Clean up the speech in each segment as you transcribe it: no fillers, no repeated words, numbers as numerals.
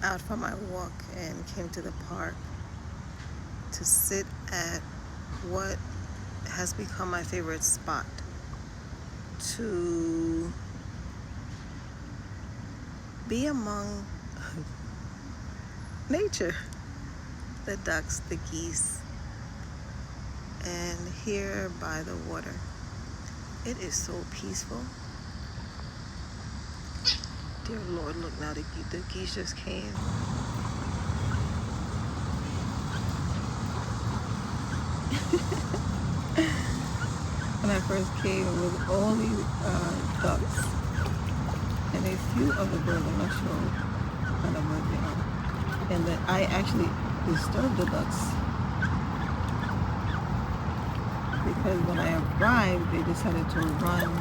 out for my walk and came to the park to sit at what has become my favorite spot to be among nature, the ducks, the geese, and here by the water. It is so peaceful. Dear Lord, look now, the geese just came. When I first came, it was all these ducks and a few other birds. I'm not sure what kind of birds they are. And that I actually disturbed the ducks because when I arrived, they decided to run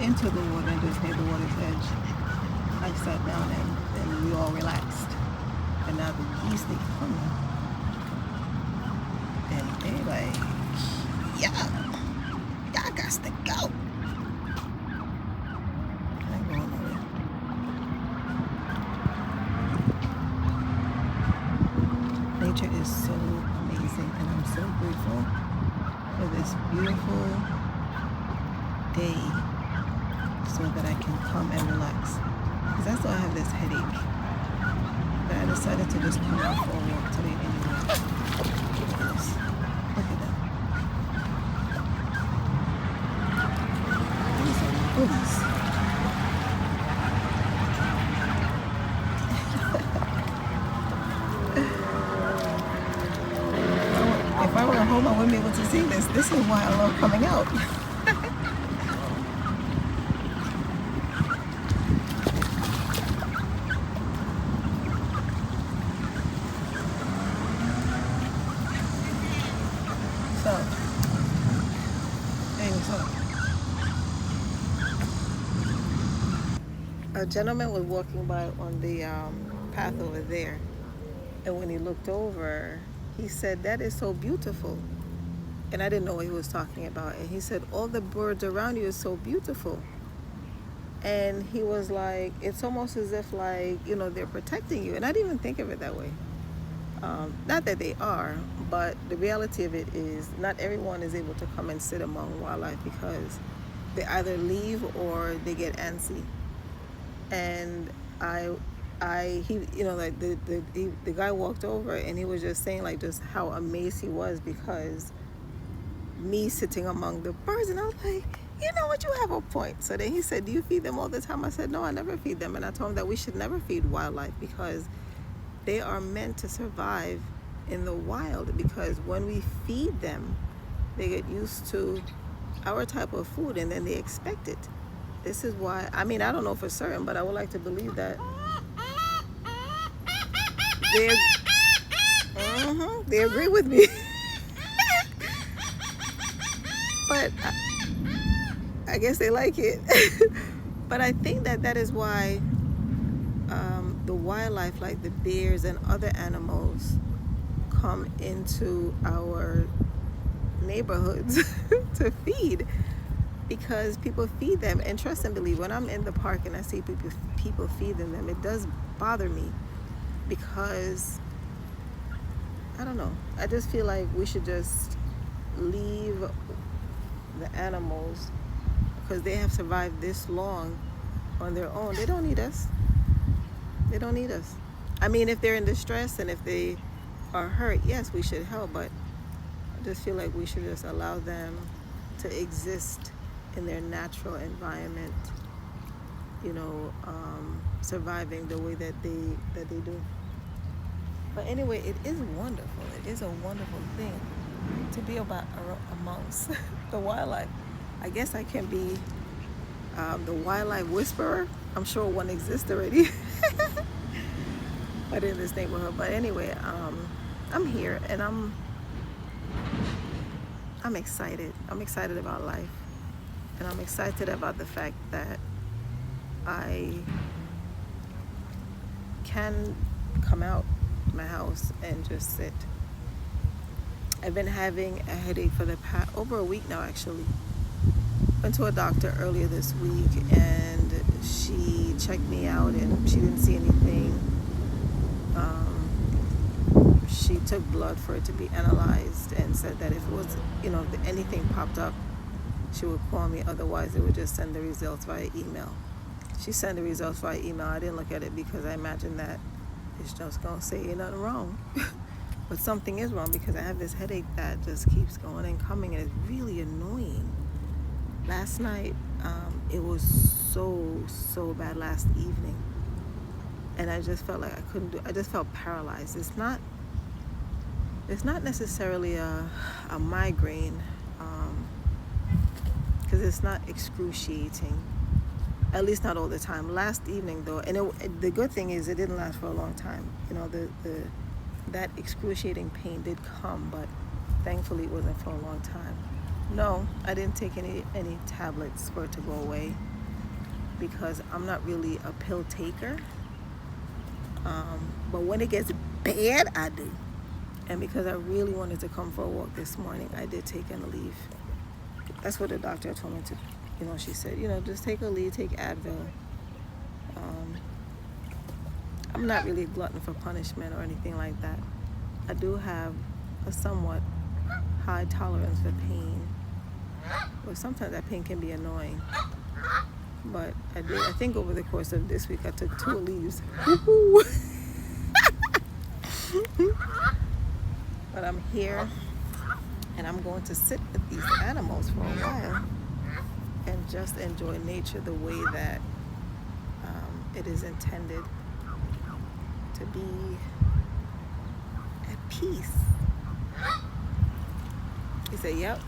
into the water and just near the water's edge. I sat down and we all relaxed. And now the geese, they come and they like, yeah, y'all got to go. I ain't going nowhere. Nature is so amazing, and I'm so grateful for this beautiful day so that I can come and relax. Because I still have this headache. But I decided to just come out for a walk today anyway. Look at this. Look at that. These are goodies. If I were home, I wouldn't be able to see this. This is why I love coming out. A gentleman was walking by on the path over there, and when he looked over, he said, "That is so beautiful." And I didn't know what he was talking about. And he said, "All the birds around you is so beautiful." And he was like, it's almost as if like, they're protecting you. And I didn't even think of it that way. Not that they are, but the reality of it is not everyone is able to come and sit among wildlife because they either leave or they get antsy. And the guy walked over and he was just saying like just how amazed he was because me sitting among the birds, and I was like, you know what, you have a point. So then he said, "Do you feed them all the time?" I said, "No, I never feed them." And I told him that we should never feed wildlife because they are meant to survive in the wild, because when we feed them, they get used to our type of food and then they expect it. This is why, I don't know for certain, but I would like to believe that they agree with me. But I guess they like it. But I think that is why the wildlife, like the bears and other animals, come into our neighborhoods to feed, because people feed them. And trust and believe, when I'm in the park and I see people feeding them, it does bother me, because I don't know, I just feel like we should just leave the animals, because they have survived this long on their own. They don't need us. They don't need us. If they're in distress and if they are hurt, yes, we should help, but I just feel like we should just allow them to exist in their natural environment, surviving the way that they do. But anyway, it is wonderful. It is a wonderful thing to be amongst the wildlife. I guess I can be the wildlife whisperer. I'm sure one exists already. But in this neighborhood. But anyway, I'm here and I'm excited. I'm excited about life. And I'm excited about the fact that I can come out my house and just sit. I've been having a headache for the past over a week now, actually. Went to a doctor earlier this week, and she checked me out and she didn't see anything. She took blood for it to be analyzed and said that if it was, if anything popped up, she would call me. Otherwise, they would just send the results via email. She sent the results via email. I didn't look at it because I imagined that it's just going to say ain't nothing wrong. But something is wrong because I have this headache that just keeps going and coming, and it's really annoying. Last night, it was so bad last evening. And I just felt like I just felt paralyzed. It's not necessarily a migraine, because it's not excruciating, at least not all the time. Last evening though, and the good thing is it didn't last for a long time. That excruciating pain did come, but thankfully it wasn't for a long time. No, I didn't take any tablets for it to go away because I'm not really a pill taker. But when it gets bad, I do. And because I really wanted to come for a walk this morning, I did take an Aleve. That's what the doctor told me to. She said, just take Aleve, take Advil. I'm not really a glutton for punishment or anything like that. I do have a somewhat high tolerance for pain, but sometimes that pain can be annoying. But I think over the course of this week, I took 2 Aleves. But I'm here, and I'm going to sit with these animals for a while and just enjoy nature the way that it is intended to be at peace. He said, yep.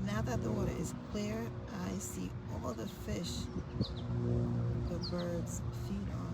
Now that the water is clear, I see all the fish the birds feed on.